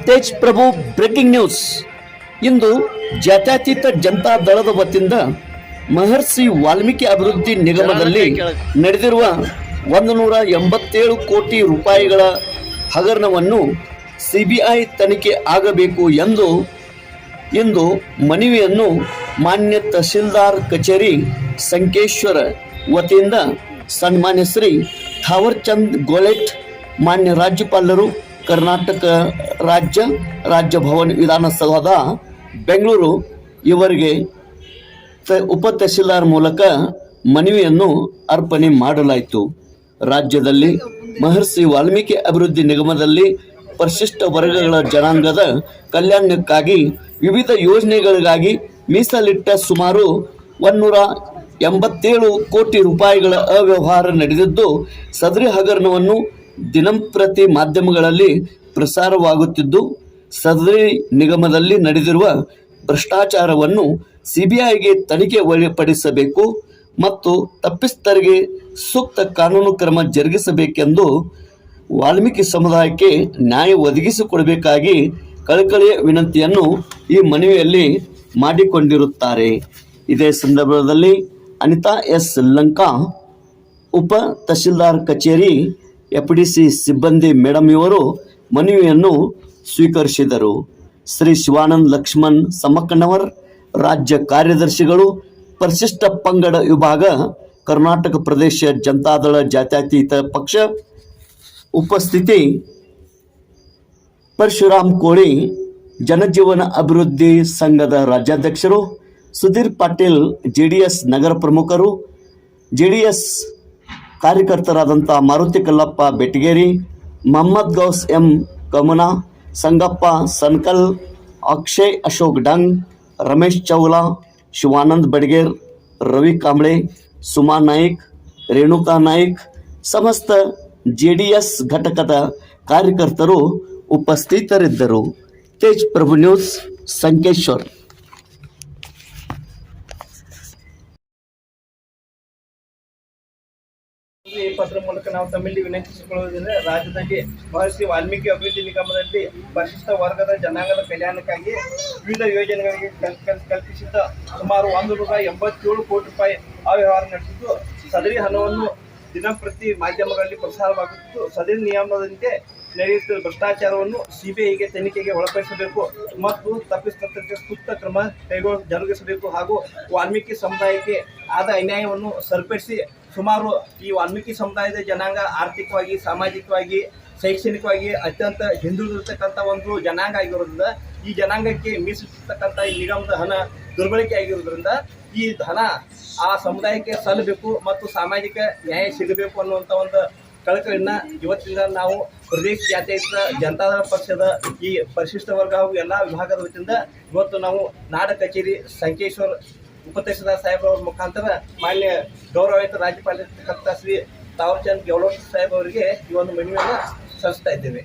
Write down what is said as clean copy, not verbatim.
ತೇಜ್ ಪ್ರಭು breaking news. ಇಂದು ಜಾತ್ಯತೀತ ಜನತಾ ದಳದ ವತಿಯಿಂದ ಮಹರ್ಷಿ ವಾಲ್ಮೀಕಿ ಅಭಿವೃದ್ಧಿ ನಿಗಮದಲ್ಲಿ ನಡೆದಿರುವ 187 ಕೋಟಿ ರೂಪಾಯಿಗಳ ಹಗರಣವನ್ನು ಸಿಬಿಐ ತನಿಖೆ ಆಗಬೇಕು ಎಂದು ಇಂದು ಮನವಿಯನ್ನು ಮಾನ್ಯ ತಹಶೀಲ್ದಾರ್ ಕಚೇರಿ ಸಂಕೇಶ್ವರ ವತಿಯಿಂದ ಸನ್ಮಾನ್ಯ ಶ್ರೀ ಥಾವರ್ಚಂದ್ ಗೆಹ್ಲೋಟ್ ಮಾನ್ಯ ರಾಜ್ಯಪಾಲರು ಕರ್ನಾಟಕ ರಾಜ್ಯ ಭವನ ವಿಧಾನಸೌಧ ಬೆಂಗಳೂರು ಇವರಿಗೆ ಉಪ ತಹಶೀಲ್ದಾರ್ ಮೂಲಕ ಮನವಿಯನ್ನು ಅರ್ಪಣೆ ಮಾಡಲಾಯಿತು. ರಾಜ್ಯದಲ್ಲಿ ಮಹರ್ಷಿ ವಾಲ್ಮೀಕಿ ಅಭಿವೃದ್ಧಿ ನಿಗಮದಲ್ಲಿ ಪರಿಶಿಷ್ಟ ವರ್ಗಗಳ ಜನಾಂಗದ ಕಲ್ಯಾಣಕ್ಕಾಗಿ ವಿವಿಧ ಯೋಜನೆಗಳಿಗಾಗಿ ಮೀಸಲಿಟ್ಟ ಸುಮಾರು 187 ಕೋಟಿ ರೂಪಾಯಿಗಳ ಅವ್ಯವಹಾರ ನಡೆದಿದ್ದು, ಸದರಿ ಹಗರಣವನ್ನು ದಿನಂಪ್ರತಿ ಮಾಧ್ಯಮಗಳಲ್ಲಿ ಪ್ರಸಾರವಾಗುತ್ತಿದ್ದು, ಸದರಿ ನಿಗಮದಲ್ಲಿ ನಡೆದಿರುವ ಭ್ರಷ್ಟಾಚಾರವನ್ನು ಸಿಬಿಐಗೆ ತನಿಖೆ ಒಳಪಡಿಸಬೇಕು ಮತ್ತು ತಪ್ಪಿತಸ್ಥರಿಗೆ ಸೂಕ್ತ ಕಾನೂನು ಕ್ರಮ ಜರುಗಿಸಬೇಕೆಂದು ವಾಲ್ಮೀಕಿ ಸಮುದಾಯಕ್ಕೆ ನ್ಯಾಯ ಒದಗಿಸಿಕೊಡಬೇಕಾಗಿ ಕಳಕಳಿಯ ವಿನಂತಿಯನ್ನು ಈ ಮನವಿಯಲ್ಲಿ ಮಾಡಿಕೊಂಡಿರುತ್ತಾರೆ. ಇದೇ ಸಂದರ್ಭದಲ್ಲಿ ಅನಿತಾ ಎಸ್ ಲಂಕಾ, ಉಪ ತಹಶೀಲ್ದಾರ್ ಕಚೇರಿ ಎಫ್ಡಿಸಿ ಸಿಬ್ಬಂದಿ ಮೇಡಮ್ ಇವರು ಮನವಿಯನ್ನು ಸ್ವೀಕರಿಸಿದರು. ಶ್ರೀ ಶಿವಾನಂದ್ ಲಕ್ಷ್ಮಣ್ ಸಮಕ್ಕನವರ್, ರಾಜ್ಯ ಕಾರ್ಯದರ್ಶಿಗಳು, ಪರಿಶಿಷ್ಟ ಪಂಗಡ ವಿಭಾಗ, ಕರ್ನಾಟಕ ಪ್ರದೇಶ ಜನತಾದಳ ಜಾತ್ಯತೀತ ಪಕ್ಷ. ಉಪಸ್ಥಿತಿ ಪರಶುರಾಮ್ ಕೋಳಿ, ಜನಜೀವನ ಅಭಿವೃದ್ಧಿ ಸಂಘದ ರಾಜ್ಯಾಧ್ಯಕ್ಷರು, ಸುಧೀರ್ ಪಾಟೀಲ್ ಜೆಡಿಎಸ್ ನಗರ ಪ್ರಮುಖರು, ಜೆಡಿಎಸ್ ಕಾರ್ಯಕರ್ತರಾದಂಥ ಮಾರುತಿ ಕಲ್ಲಪ್ಪ ಬೆಟಗೇರಿ, ಮೊಹಮ್ಮದ್ ಗೌಸ್ ಎಂ ಕಮುನಾ, ಸಂಗಪ್ಪ ಸನ್ಕಲ್, ಅಕ್ಷಯ್ ಅಶೋಕ್ ಡಂಗ್, ರಮೇಶ್ ಚೌಲಾ, ಶಿವಾನಂದ್ ಬಡಗೇರ್, ರವಿ ಕಾಂಬ್ಳೆ, ಸುಮಾ ನಾಯ್ಕ್, ರೇಣುಕಾ ನಾಯ್ಕ್, ಸಮಸ್ತ ಜೆಡಿಎಸ್ ಘಟಕದ ಕಾರ್ಯಕರ್ತರು ಉಪಸ್ಥಿತರಿದ್ದರು. ತೇಜ್ ಪ್ರಭು ನ್ಯೂಸ್, ಸಂಕೇಶ್ವರ್. ಈ ಪತ್ರ ಮೂಲಕ ನಾವು ತಮ್ಮಲ್ಲಿ ವಿನಂತಿಸಿಕೊಳ್ಳುವುದೆಂದರೆ, ರಾಜ್ಯದಲ್ಲಿ ಮಹರ್ಷಿ ವಾಲ್ಮೀಕಿ ಅಭಿವೃದ್ಧಿ ನಿಗಮದಲ್ಲಿ ಪರಿಶಿಷ್ಟ ವರ್ಗದ ಜನಾಂಗದ ಕಲ್ಯಾಣಕ್ಕಾಗಿ ವಿವಿಧ ಯೋಜನೆಗಳಿಗೆ ಕಲ್ಪಿಸಿದ್ದ ಸುಮಾರು 187 ಕೋಟಿ ರೂಪಾಯಿ ಅವ್ಯವಹಾರ ನಡೆಸಿದ್ದು, ಸದರಿ ಹಣವನ್ನು ದಿನಂಪ್ರತಿ ಮಾಧ್ಯಮಗಳಲ್ಲಿ ಪ್ರಸಾರವಾಗುತ್ತಿದ್ದು, ಸದರಿ ನಿಯಮದಂತೆ ನಡೆಯುತ್ತಿರುವ ಭ್ರಷ್ಟಾಚಾರವನ್ನು ಸಿಬಿಐಗೆ ತನಿಖೆಗೆ ಒಳಪಡಿಸಬೇಕು ಮತ್ತು ತಪ್ಪಿತಸ್ಥರಿಗೆ ಸೂಕ್ತ ಕ್ರಮ ಜರುಗಿಸಬೇಕು ಹಾಗೂ ವಾಲ್ಮೀಕಿ ಸಮುದಾಯಕ್ಕೆ ಆದ ಅನ್ಯಾಯವನ್ನು ಸರಿಪಡಿಸಿ ಸುಮಾರು ಈ ವಾಲ್ಮೀಕಿ ಸಮುದಾಯದ ಜನಾಂಗ ಆರ್ಥಿಕವಾಗಿ, ಸಾಮಾಜಿಕವಾಗಿ, ಶೈಕ್ಷಣಿಕವಾಗಿ ಅತ್ಯಂತ ಹಿಂದುಳಿದಿರ್ತಕ್ಕಂಥ ಒಂದು ಜನಾಂಗ ಆಗಿರೋದ್ರಿಂದ, ಈ ಜನಾಂಗಕ್ಕೆ ಮೀಸಲಿರ್ತಕ್ಕಂಥ ಈ ನಿಗಮದ ಹಣ ದುರ್ಬಳಕೆ ಆಗಿರೋದ್ರಿಂದ ಈ ಹಣ ಆ ಸಮುದಾಯಕ್ಕೆ ಸಲ್ಲಬೇಕು ಮತ್ತು ಸಾಮಾಜಿಕ ನ್ಯಾಯ ಸಿಗಬೇಕು ಅನ್ನುವಂಥ ಒಂದು ಕಳಕಳಿಯನ್ನು ಇವತ್ತಿಂದ ನಾವು ಪ್ರದೇಶ ಜಾತ್ಯತೀತ ಜನತಾದಳ ಪಕ್ಷದ ಈ ಪರಿಶಿಷ್ಟ ವರ್ಗ ಹಾಗೂ ಎಲ್ಲ ವಿಭಾಗದ ವತಿಯಿಂದ ಇವತ್ತು ನಾವು ನಾಡ ಕಚೇರಿ ಸಂಕೇಶ್ವರ ಉಪ ತಹಶೀಲ್ದಾರ್ ಸಾಹೇಬ್ರವ್ರ ಮುಖಾಂತರ ಮಾನ್ಯ ಗೌರವಾನ್ವಿತ ರಾಜ್ಯಪಾಲರ ಶ್ರೀ ಥಾವರ್ಚಂದ್ ಗೆಹ್ಲೋಟ್ ಸಾಹೇಬ್ ಅವರಿಗೆ ಈ ಒಂದು ಮನವಿಯನ್ನು ಸಲ್ಲಿಸ್ತಾ ಇದ್ದೇವೆ.